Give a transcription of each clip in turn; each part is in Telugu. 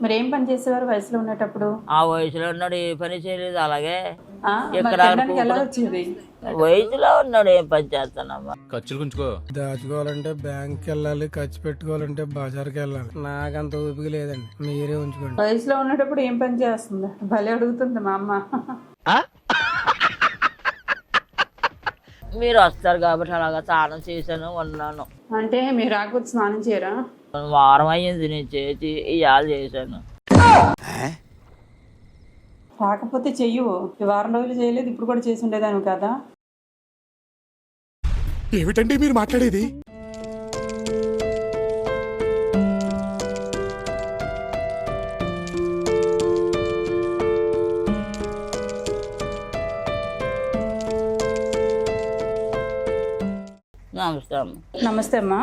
మరి ఏం పని చేసేవారు వయసులో ఉండేటప్పుడు? ఆ వయసులో ఉన్నాడు ఏ పని చేయలేదు. అలాగే మరి ఎక్కడ తినడానికి ఎలా వచ్చేది? వయసులో ఉన్నాడు ఏం పని చేస్తానమ్మా. ఖర్చులు గుంచుకో. దాచుకోవాలంటే బ్యాంక్కి వెళ్ళాలి, ఖర్చు పెట్టుకోవాలంటే బజార్కి వెళ్ళాలి. నాకంత ఓపిక లేదండి, మీరే ఉంచుకోండి. వయసులో ఉన్నప్పుడు ఏం పని చేస్తుంది? భలే అడుగుతుంది మా అమ్మ. మీరు వస్తారు కాబట్టి అలాగా స్నానం చేశాను ఉన్నాను. అంటే మీరు రాకపోతే స్నానం చేయరా? వారం అయ్యింది నేను చేసి ఇవాళ చేశాను. రాకపోతే చెయ్యు. ఈ వారం రోజులు చేయలేదు, ఇప్పుడు కూడా చేసి ఉండేదాన్ని కదా. ఏమిటండి మీరు మాట్లాడేది? నమస్తే అమ్మ. నమస్తే అమ్మా,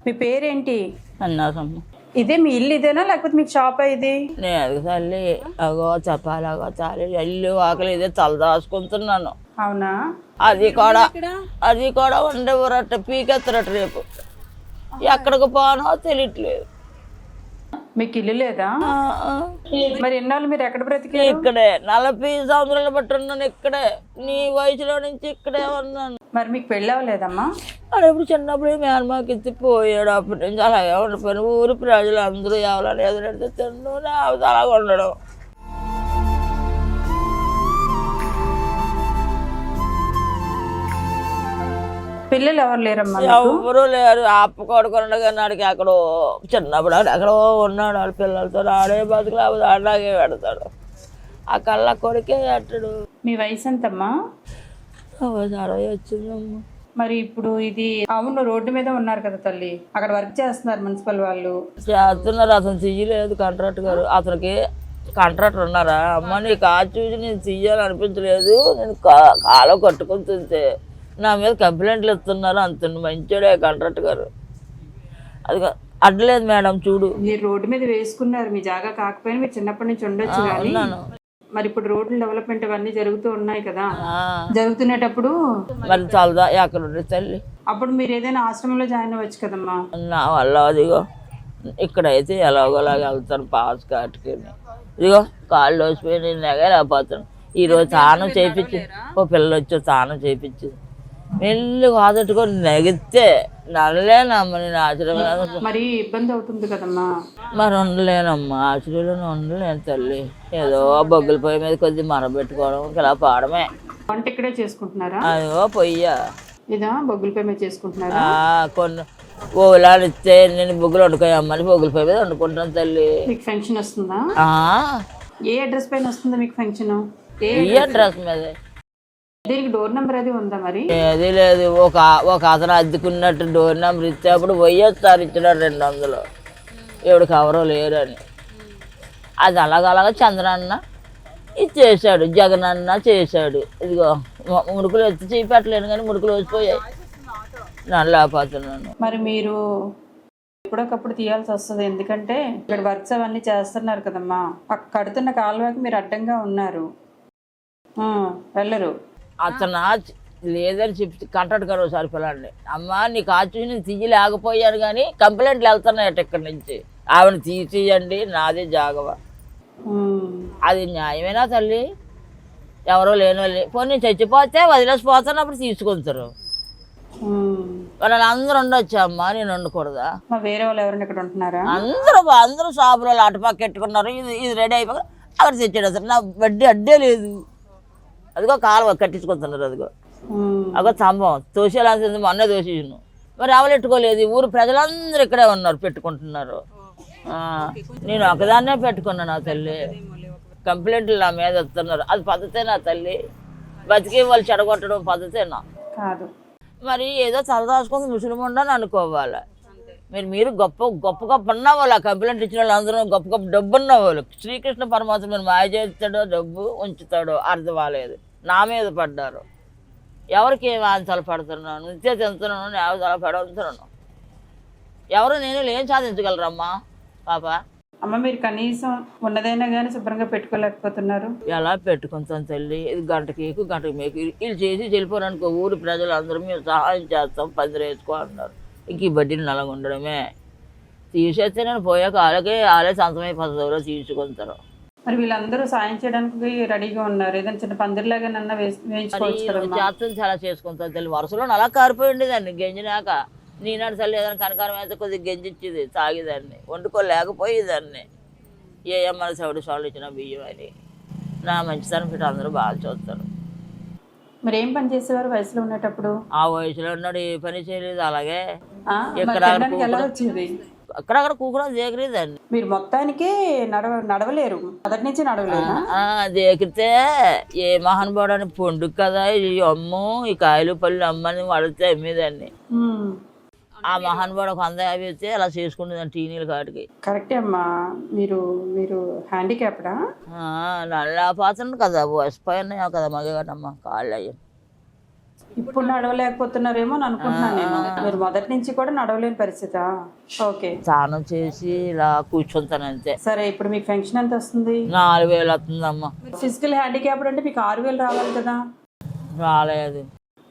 మీ పేరేంటి? అన్నాసమ్మ. ఇదే మీ ఇల్లు ఇదేనా లేకపోతే మీకు షాప్ ఇది? నేను తల్లి అగో చెప్పాలి అగో చాలి ఇల్లు ఆకలి ఇదే తల దాచుకుంటున్నాను. అవునా? అది కూడా ఉండేవారట పీకెత్తరట రేపు. ఎక్కడికి పోనో తెలియట్లేదు. మీకు ఇల్లు లేదా? మరి ఎన్నాళ్ళు మీరు ఎక్కడ బ్రతికి? ఇక్కడే 40 సంవత్సరాలు బట్టి ఉన్నాను. ఇక్కడే నీ వయసులో నుంచి ఇక్కడే ఉన్నాను. మరి మీకు పెళ్ళి అవ్వలేదమ్మా? అది ఎప్పుడు చిన్నప్పుడు మేనమాకి ఎత్తి పోయాడు. అప్పటి నుంచి అలాగే ఉండిపోయిన ఊరు ప్రజలు అందరూ ఎవరైనా ఎదురెడితే తిండు అలాగ ఉండడం. పిల్లలు ఎవరు లేరమ్మా? ఎవరు లేరు. అప్ప కొడుకున్నాడు నాడికి ఎక్కడో చిన్నప్పుడు ఎక్కడో ఉన్నాడు. వాళ్ళ పిల్లలతో ఆడే బతుకు లేకపోతే ఆడలాగే పెడతాడు. ఆ కళ్ళ కొడుకే అట్టడు. మీ వయసు ఎంతమ్మా? 60 వచ్చిందమ్మా. మరి ఇప్పుడు ఇది అవును రోడ్డు మీద ఉన్నారు కదా తల్లి, అక్కడ వర్క్ చేస్తున్నారు మున్సిపల్ వాళ్ళు. చేస్తున్నారు. అతను తీయలేదు కాంట్రాక్ట్ గారు. అతనికి కాంట్రాక్టర్ ఉన్నారా? అమ్మ నీ కాదు చూసి నేను తీయాలనిపించలేదు, నేను కాలో కట్టుకొని తింటే నా మీద కంప్లైంట్లు ఇస్తున్నారు. అంత మంచోడే కాంట్రాక్ట్ గారు. అది అడ్డలేదు మేడం చూడు. మీరు రోడ్డు మీద వేసుకున్నారు, మీ జాగా కాకపోయినా మీరు చిన్నప్పటి నుంచి ఉండొచ్చు కానీ. మరి ఇప్పుడు రోడ్లు డెవలప్మెంట్ అవన్నీ జరుగుతూ ఉన్నాయి కదా, జరుగుతున్నప్పుడు మరి చల్లదా ఎక్కడ ఉండే తల్లి. అప్పుడు మీరు ఏదైనా ఆశ్రమంలో జాయిన్ అవ్వచ్చు కదమ్మా. నా వల్ల అదిగో ఇక్కడైతే ఎలాగోలాగా వెళ్తాను పాస్ కాటుకుని. ఇదిగో కాళ్ళు వచ్చిపోయి నేను నెగలేకపోతాను. ఈరోజు స్నానం చేయించి ఓ పిల్లలు వచ్చి స్నానం చేయించి మెల్లి కాదట్టుకొని నెగితే నడలేనమ్మా నేను ఆశ్రమం. మరి ఇబ్బంది అవుతుంది కదమ్మా. మరి ఉండలేనమ్మా ఆశ్రయంలో ఉండలేను తల్లి. ఏదో బొగ్గుల పొయ్యి మీద కొద్దిగా మరబెట్టుకోవడం ఇలా పాడమే. వంట ఇక్కడే చేసుకుంటున్నారా? అదిగో పొయ్యా ఇదా బొగ్గుల పొయ్యి మీద చేసుకుంటున్నారా? కొన్ని ఓలాలు ఇస్తే నేను బొగ్గులు వండుకోయమ్మని బొగ్గుల పొయ్యి మీద వండుకుంటాను తల్లి. మీకు ఫంక్షన్ వస్తుందా? ఏ అడ్రస్ పైన వస్తుందా మీకు ఫంక్షన్? ఈ అడ్రస్ మీద. దీనికి డోర్ నెంబర్ అది ఉందా? మరి అది లేదు. ఒక అతను అద్దెకున్నట్టు డోర్ నెంబర్ ఇస్తే అప్పుడు పోయేస్తారు ఇచ్చినాడు 200. ఎవడికి ఎవరో లేరు అని. అది అలాగలాగా చంద్రన్న ఇచ్చేసాడు, జగన్ అన్న చేశాడు. ఇదిగో ముడుకులు ఎత్తి చేపెట్టలేను కానీ ముడుకులు వచ్చిపోయాయి. నన్ను లేకపోతున్నాను. మరి మీరు ఎప్పుడొకప్పుడు తీయాల్సి వస్తుంది, ఎందుకంటే ఇక్కడ వర్క్స్ అవన్నీ చేస్తున్నారు కదమ్మా. కడుతున్న కాలువకి మీరు అడ్డంగా ఉన్నారు, వెళ్ళరు. అతను లేదని చెప్పి కాంట్రాక్ట్ గారు ఒకసారి పిల్లండి. అమ్మ నీకు ఆచూసి నేను తీయలేకపోయాను కానీ కంప్లైంట్లు వెళ్తున్నాయట ఇక్కడి నుంచి. ఆవిడ తీసేయండి నాదే జాగవా. అది న్యాయమేనా తల్లి? ఎవరో లేని వాళ్ళు పోనీ చచ్చిపోతే వదిలేసిపోతాను అప్పుడు తీసుకుంటారు. వాళ్ళు అందరూ ఉండొచ్చు అమ్మా, నేను ఉండకూడదా? వేరే వాళ్ళు ఎవరైనా ఇక్కడ ఉంటున్నారా? అందరూ షాపులో అటుపక్క పెట్టుకున్నారు. ఇది రెడీ అయిపోయి అక్కడ తెచ్చాడు. అసలు నా వడ్డీ అడ్డే లేదు. అదిగో కాలువ కట్టించుకుంటున్నారు. అదిగో అగో స్తంభం తోసేలాల్సింది మొన్నే తోసేసాను. మరి అవలెట్టుకోలేదు. ఊరు ప్రజలందరూ ఇక్కడే ఉన్నారు పెట్టుకుంటున్నారు. నేను ఒకదాన్నే పెట్టుకున్నాను. నా తల్లి కంప్లైంట్లు నా మీద వస్తున్నారు. అది పద్ధతేనా తల్లి? బతికే వాళ్ళు చెడగొట్టడం పద్ధతేనా? కాదు. మరి ఏదో తలదాచుకొని ముసలి ఉండని అనుకోవాలి. మీరు గొప్ప గొప్ప గొప్ప ఉన్న వాళ్ళు. ఆ కంప్లైంట్ ఇచ్చిన వాళ్ళు అందరూ గొప్ప గొప్ప డబ్బు ఉన్న వాళ్ళు. శ్రీకృష్ణ పరమాత్మ మాయ చేస్తాడో డబ్బు ఉంచుతాడో అర్థం కాలేదు. నా మీద పడ్డారు. ఎవరికి ఏమి ఆంతలు పడుతున్నాను, నిత్య తింటున్నాను, నేను తల పడుతున్నాను. ఎవరు నేను ఏం సాధించగలరమ్మా పాప? అమ్మ మీరు కనీసం ఉన్నదైనా కానీ శుభ్రంగా పెట్టుకోలేకపోతున్నారు. ఎలా పెట్టుకుంటాను తల్లి? ఇది గంటకి మీకు వీళ్ళు చేసి వెళ్ళిపోరు అనుకో. ఊరి ప్రజలు అందరూ మేము సహాయం చేస్తాం, పందిరి వేసుకో అన్నారు. ఇంక ఈ బడ్డీని నల్లగా ఉండడమే. తీసేస్తే నేను పోయాక వాళ్ళే సంతమైపోతుందో తీసుకుంటారు. మరి వీళ్ళందరూ సాయం చేయడానికి రెడీగా ఉన్నారు. ఏదైనా చిన్న పందిరిలాగానన్నా వేయించుకోవచ్చు కదమ్మా. చేస్తుంది చాలా చేసుకుంటాను తెలియదు. వరుసలో అలా కారిపోయి ఉండేదాన్ని గంజినాక. నేనాడు చల్లి ఏదైనా కనకారం అయితే కొద్దిగా గంజి ఇచ్చేది తాగేదాన్ని, వండుకోలేకపోయేదాన్ని. ఏ మన సౌడు సాళ్ళు ఇచ్చిన బియ్యం అని. నా మంచితనం పెట్టి అందరూ బాగా చూస్తారు. మరి ఏం పని చేసేవారు వయసులో ఉండేటప్పుడు? ఆ వయసులో ఉన్నాడు ఏ పని చేయలేదు. అలాగే ఎలా వచ్చేది? అక్కడక్కడ కూకుడా దేకరేదాన్ని. మీరు మొత్తానికే నడవలేరు, మొదటి నుంచి నడవలేరు. దేకితే ఏ మహానుభావుడని పండుగ కదా ఈ అమ్ము, ఈ కాయలు పళ్ళు అమ్మని అడిగితే అమ్మేదాన్ని. ఆ మహానుభావుడు ఒక 150 ఇస్తే అలా చేసుకునేదాన్ని టీనీల కాటికి. కరెక్టే అమ్మా. మీరు మీరు హ్యాండిక్యాప్డా? నల్ల పాత్ర కదా, వసిపోయినాయా కదా మగగాటమ్మా కాళ్ళు అయ్యి. ఇప్పుడు నడవలేకపోతున్నారేమో అని అనుకుంటున్నాను నేను. మీరు మొదటి నుంచి కూడా నడవలేని పరిస్థితి. ఓకే, స్నానం చేసి ఇలా కూర్చుంటాను అంతే. సరే, ఇప్పుడు మీకు పెన్షన్ ఎంత వస్తుంది? 4000 వస్తుందమ్మా. ఫిజికల్ హ్యాండిక్యాప్డ్ అంటే మీకు 6000 రావాలి కదా. రాలేదు.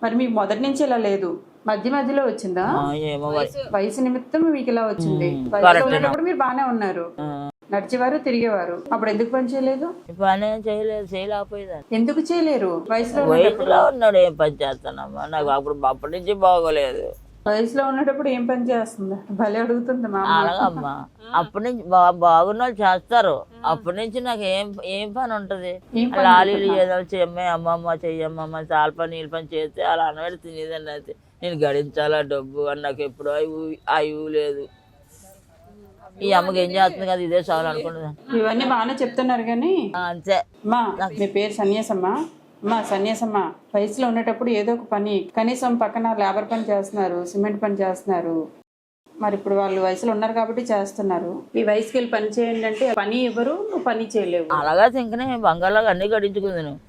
మరి మీకు మొదటి నుంచి ఇలా లేదు, మధ్య మధ్యలో వచ్చిందా? ఏమో వయసు నిమిత్తం మీకు ఇలా వచ్చింది. వయసులో ఉన్నప్పుడు మీరు బాగానే ఉన్నారు, నడిచేవారు, తిరిగేవారు. అప్పుడు ఎందుకు పని చేయలేదు? పని చేయలేదు, చేయలేకపోయేదాన్ని. ఎందుకు చేయలేరు? వయసులో ఉన్నాడు ఏం పని చేస్తానమ్మా. నాకు అప్పటి నుంచి బాగోలేదు. వయసులో ఉన్నప్పుడు ఏం పని చేస్తుంది? భలే అడుగుతుంది మా అలాగమ్మా. అప్పటి నుంచి బాగున్న వాళ్ళు చేస్తారు. అప్పటి నుంచి నాకు ఏం పని ఉంటది? లాలీలు ఏదో చెమ్మే అమ్మమ్మ చెయ్యమ్మమ్మ చాలా పని నీళ్ళ పని చేస్తే అలా అనబడి తినేదండి. అయితే నేను గడించాలా డబ్బు అని నాకు ఎప్పుడు అయ్యూ లేదు. ఈ అమ్మకి ఏం చేస్తుంది కదా, ఇదే చాలు అనుకుంటున్నాను. ఇవన్నీ బాగానే చెప్తున్నారు కానీ అంతే. అమ్మా, మీ పేరు సన్యాసమ్మ. అమ్మా సన్యాసమ్మ, వయసులో ఉండేటప్పుడు ఏదో ఒక పని, కనీసం పక్కన లేబర్ పని చేస్తున్నారు, సిమెంట్ పని చేస్తున్నారు. మరి ఇప్పుడు వాళ్ళు వయసులో ఉన్నారు కాబట్టి చేస్తున్నారు. ఈ వయసుకి వెళ్ళి పని చేయండి అంటే పని ఇవ్వరు, నువ్వు పని చేయలేవు. అలాగా ఇంకనే బంగారులాగా అన్నీ గడించుకుంది. నువ్వు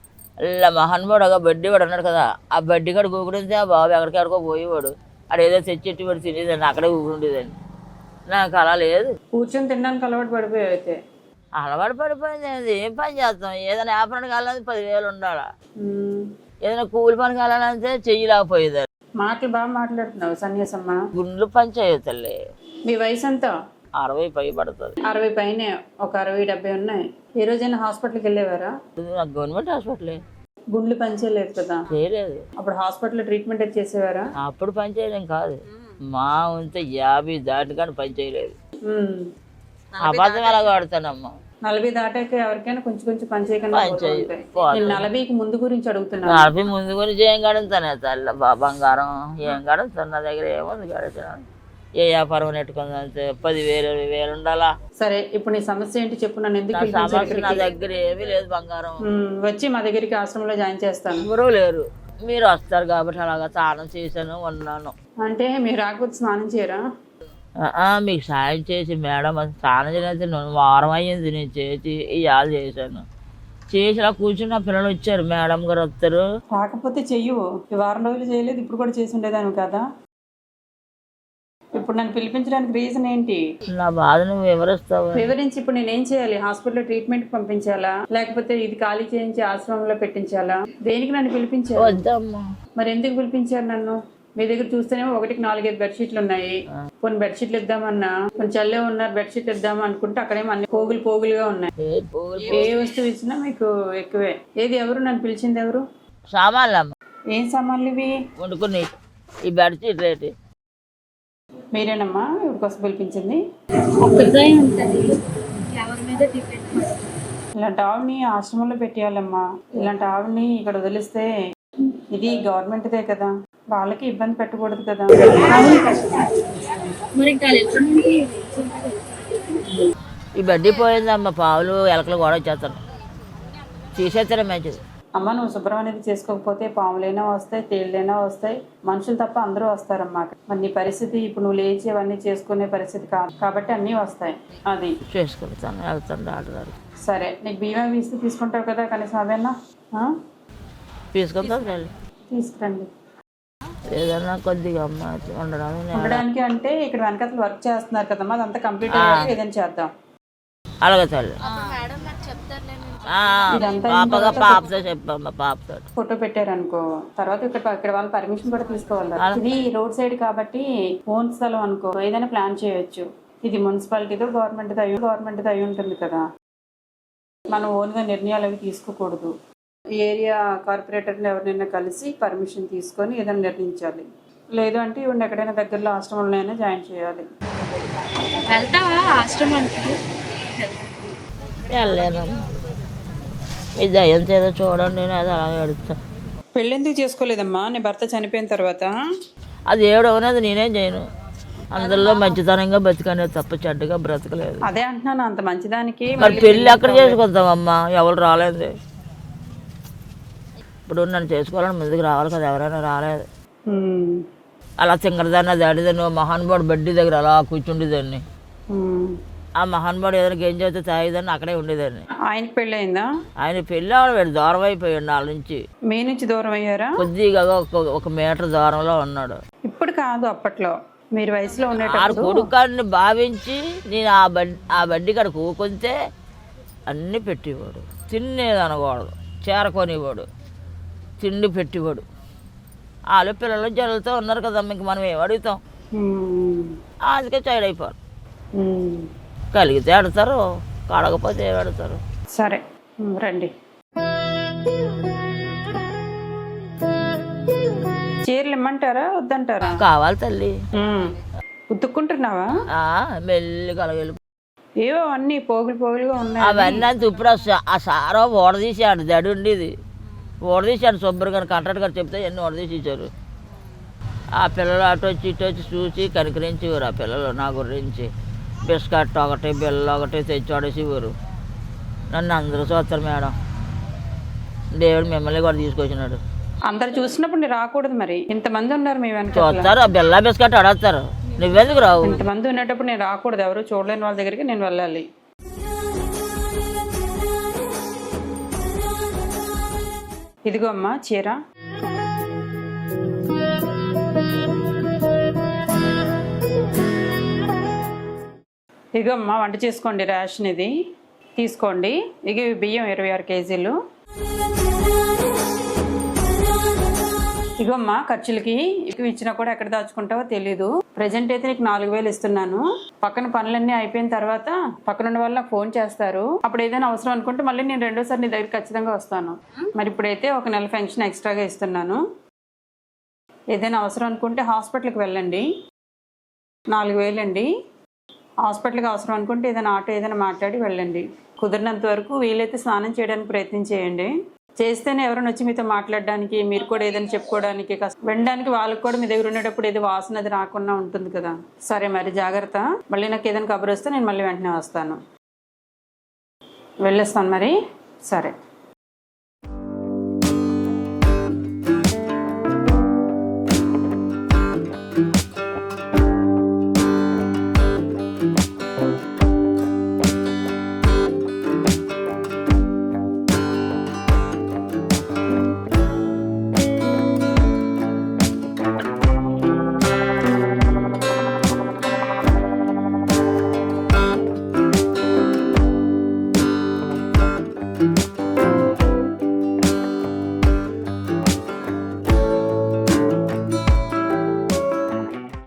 ఇలా మహానుభావుడు బడ్డీ వాడు అన్నాడు కదా, ఆ బడ్డీ కాడు కూకుడితే ఆ బాబు ఎక్కడికెక్కడికో పోయేవాడు. అక్కడ ఏదో తెచ్చెట్టి వాడు తినేదాన్ని, అక్కడే కూకుండేదాన్ని. నాకు అలా లేదు. కూర్చొని తినడానికి అలవాటు పడిపోయావు. అయితే అలవాటు పడిపోయింది. ఏం పని చేస్తాం? ఏదైనా వ్యాపారానికి వెళ్ళాలంటే 10,000 ఉండాలా. ఏదైనా కూలి పనికి వెళ్ళాలంటే చెయ్యలేకపోయేదాన్ని. మాటలు బాగా మాట్లాడుతున్నావు సన్యాసమ్మ. గుండ్లు పని చేయతలే. మీ వయసు ఎంత? 60 పై పడుతుంది. 60 పైనే, ఒక 60-70 ఉన్నాయి. ఏ రోజైనా హాస్పిటల్కి వెళ్ళేవారా? Government hospital. గుండ్లు పని చేయలేదు కదా? చేయలేదు. అప్పుడు హాస్పిటల్లో ట్రీట్మెంట్ అయితే చేసేవారా? అప్పుడు పని చేయలేం కాదు. మా ఉంటే 50 దాటి కానీ పని చేయలేదు. అబద్ధం ఎలా వాడతానమ్మా. 40 దాటాక ఎవరికైనా కొంచెం కొంచెం పని చేయకుండా 40కి ముందు గురించి అడుగుతున్నాను. 40 ముందు గురించి ఏం గడుగుతానే తల్లి బంగారం ఏం గడుగుతాను. నా దగ్గర ఏముంది గడుగుతున్నాను. ఏ వ్యాపారం నెట్టుకుందంటే 10,000 20,000 ఉండాలా. సరే, ఇప్పుడు నీ సమస్య ఏంటి చెప్పు. నన్ను ఎందుకు సమస్య? నా దగ్గర ఏమీ లేదు బంగారం. వచ్చి మా దగ్గరికి ఆశ్రమంలో జాయిన్ చేస్తాను. ఎవరూ లేరు, మీరు వస్తారు కాబట్టి అలాగా స్నానం చేశాను ఉన్నాను. అంటే మీరు రాకపోతే స్నానం చేయరా? మీకు సాయం చేసి మేడం స్నానం చేసి వారం అయ్యింది నేను చేసి ఇవాళ చేశాను. చేసి అలా కూర్చుని నా పిల్లలు వచ్చారు, మేడం గారు వస్తారు. రాకపోతే చెయ్యు. ఈ వారం రోజులు చేయలేదు, ఇప్పుడు కూడా చేసి ఉండేదాన్ని కదా. ఇప్పుడు నన్ను పిలిపించడానికి రీజన్ ఏంటి? నా బాధ నువ్వు వివరిస్తావు. వివరించి ఇప్పుడు నేనేం చేయాలి? హాస్పిటల్లో ట్రీట్మెంట్ పంపించాలా, లేకపోతే ఇది ఖాళీ చేయించి ఆశ్రమంలో పెట్టించాలా? దేనికి నన్ను పిలిపించారు? వద్దమ్మా. మరి ఎందుకు పిలిపించారు నన్ను? మీ దగ్గర చూస్తేనేమో 1కి 4-5 బెడ్షీట్లు ఉన్నాయి. కొన్ని బెడ్షీట్లు ఇద్దామన్నా, కొన్ని చల్లే ఉన్నారు, బెడ్షీట్ ఇద్దామా అనుకుంటే అక్కడేమో అన్ని పోగులుగా ఉన్నాయి. ఏ వస్తువు ఇచ్చినా మీకు ఎక్కువే. ఏది ఎవరు నన్ను పిలిచింది? ఎవరు? సామాన్లు అమ్మ. ఏం సామాన్లు ఇవి? వండుకుని ఈ బెడ్షీట్ రేటు. మీరేనమ్మా ఇవి కోసం పిలిపించింది? ఇలాంటి ఆవిడని ఆశ్రమంలో పెట్టేయాలమ్మా. ఇలాంటి ఆవిడని ఇక్కడ వదిలిస్తే ఇది గవర్నమెంట్దే కదా, వాళ్ళకి ఇబ్బంది పెట్టకూడదు కదా. ఈ బడ్డీ పోయిందమ్మా. పావులు ఎలకలు కూడా వచ్చేస్తాను, తీసేస్తారా మంచిది. అమ్మ, నువ్వు శుభ్రం అనేది చేసుకోకపోతే పాములైనా వస్తాయి, తేళ్ళైనా వస్తాయి, మనుషులు తప్ప అందరూ వస్తారమ్మా. మరి నీ పరిస్థితి ఇప్పుడు నువ్వు లేచి అవన్నీ చేసుకునే పరిస్థితి కాదు కాబట్టి అన్నీ వస్తాయి. అది చేసుకుంటాను, వెళ్తాను డాక్టర్. సరే, నీకు బీమా వీస్తే తీసుకుంటావు కదా, కనీసం అదేనా తీసుకుంటాను. తీసుకురండి. ఏదన్నా కొద్దిగా అమ్మ ఉండడానికి అంటే ఇక్కడ వెనకాల వర్క్ చేస్తున్నారు కదమ్మా, అదంతా కంప్లీట్ అయ్యాక ఏదైనా చేద్దాం. అలాగే తల్లి. పాపతో చెప్పమ్మా. పాపతో ఫోటో పెట్టారనుకో, తర్వాత ఇక్కడ వాళ్ళ పర్మిషన్ కూడా తీసుకోవాలి. ఇది రోడ్ సైడ్ కాబట్టి ఓన్ స్థలం అనుకో, ఏదైనా ప్లాన్ చేయొచ్చు. ఇది మున్సిపాలిటీతో గవర్నమెంట్తో అయి ఉంటుంది కదా. మనం ఓన్గా నిర్ణయాలు అవి తీసుకోకూడదు. ఏరియా కార్పొరేటర్ని ఎవరినైనా కలిసి పర్మిషన్ తీసుకొని ఏదైనా నిర్ణయించాలి. లేదు అంటే ఇవ్వండి ఎక్కడైనా దగ్గరలో ఆశ్రమంలోనైనా జాయిన్ చేయాలి. వెళ్తావా ఆశ్రమానికి? వెళ్ళలేను. మీ దయ్యం చేదో చూడండి, నేను అది అలా ఏడుస్తా. పెళ్ళెందుకు చేసుకోలేదమ్మా నీ భర్త చనిపోయిన తర్వాత? అది ఏడవనేది నేనేం చేయను. అందులో మంచితనంగా బతికనే తప్ప చెడ్డగా బ్రతకలేదు. అదే అంటున్నాను, అంత మంచిదానికి మరి పెళ్ళి ఎక్కడ చేసుకుంటామమ్మా? ఎవరు రాలేదు. ఇప్పుడు నన్ను చేసుకోవాలని ముందుకు రావాలి కదా, ఎవరైనా రాలేదు. అలా చింగరదాన్ని దాడిదాన్ని మహానుభావుడు బడ్డీ దగ్గర అలా కూర్చుండేదాన్ని. ఆ మహానుభావుడు ఏదైనా ఏం చేస్తే తాగేదాన్ని, అక్కడే ఉండేదాన్ని. ఆయనకి పెళ్ళి అయిందా? ఆయన పెళ్ళి ఆవిడ దూరం అయిపోయాడు. వాళ్ళ నుంచి మీ నుంచి దూరం అయ్యారా? కొద్దిగా ఒక మీటర్ దూరంలో ఉన్నాడు. ఇప్పుడు కాదు, అప్పట్లో మీరు వయసులో ఆ ఉండేటప్పుడు. కొడుకాడిని భావించి నేను ఆ బడ్డీ కాడ కూకుంటే అన్నీ పెట్టేవాడు. తినేది అనకూడదు, చేరకొనివాడు, తిండి పెట్టేవాడు. వాళ్ళు పిల్లలు జల్లుతో ఉన్నారు కదా, ఇంక మనం ఏం అడుగుతాం? అందుకే సైడ్ అయిపోరు. కలిగితే ఆడతారు, కడగపోతే ఏం ఆడతారు. సరే రండి. చీరలు ఇమ్మంటారా వద్దంటారా? కావాలి తల్లి. ఉతుక్కుంటున్నావా? మెల్లి కలగలి ఏవో అన్నీ పోగులుగా ఉన్నాయి. అవన్నీ అంత ఇప్పుడు ఆ సారో ఓడదీసాడు, దడి ఉండేది ఓడదీశాడు. శుభ్రంగా కాంట్రాక్ట్ గారు చెప్తే ఎన్ని ఓడదీసేసారు. ఆ పిల్లలు అటు వచ్చి ఇటు వచ్చి చూసి కనికరించేవారు. ఆ పిల్లలు నా గురించి బిస్కట్ ఒకటి బిల్ల ఒకటి తెచ్చి వాడేసేవారు. నన్ను అందరూ చూస్తారు మేడం. దేవుడు మిమ్మల్ని కూడా తీసుకొచ్చినాడు. అందరు చూసినప్పుడు నేను రాకూడదు మరి? ఇంతమంది ఉన్నారు మీ వెనక, చూస్తారు. ఆ బిల్ల బిస్కట్ అడగస్తారు, నువ్వెందుకు రావు? ఇంతమంది ఉన్నప్పుడు నేను రాకూడదు. ఎవరు చూడలేని వాళ్ళ దగ్గరికి నేను వెళ్ళాలి. ఇదిగో అమ్మా చీర. ఇదిగో అమ్మా వంట చేసుకోండి, రేషన్ ఇది తీసుకోండి. ఇక బియ్యం 26 కేజీలు. ఇగోమ్మా ఖర్చులకి ఎక్కువ ఇచ్చినా కూడా ఎక్కడ దాచుకుంటావో తెలీదు. ప్రజెంట్ అయితే నీకు 4000 ఇస్తున్నాను. పక్కన పనులన్నీ అయిపోయిన తర్వాత పక్కన ఉన్న వాళ్ళు నాకు ఫోన్ చేస్తారు. అప్పుడు ఏదైనా అవసరం అనుకుంటే మళ్ళీ నేను రెండోసారి నీ దగ్గర ఖచ్చితంగా వస్తాను. మరి ఇప్పుడైతే ఒక నెల పెన్షన్ ఎక్స్ట్రాగా ఇస్తున్నాను. ఏదైనా అవసరం అనుకుంటే హాస్పిటల్కి వెళ్ళండి. 4000 అండి. హాస్పిటల్కి అవసరం అనుకుంటే ఏదైనా ఆటో ఏదైనా మాట్లాడి వెళ్ళండి. కుదిరినంత వరకు వీలైతే స్నానం చేయడానికి ప్రయత్నం చేయండి. చేస్తేనే ఎవరైనా వచ్చి మీతో మాట్లాడడానికి, మీరు కూడా ఏదైనా చెప్పుకోవడానికి, వినడానికి వాళ్ళకి కూడా మీ దగ్గర ఉండేటప్పుడు ఏదో వాసన అది రాకుండా ఉంటుంది కదా. సరే మరి జాగ్రత్త. మళ్ళీ నాకు ఏదైనా కబురు వస్తే నేను మళ్ళీ వెంటనే వస్తాను. వెళ్ళొస్తాను మరి. సరే.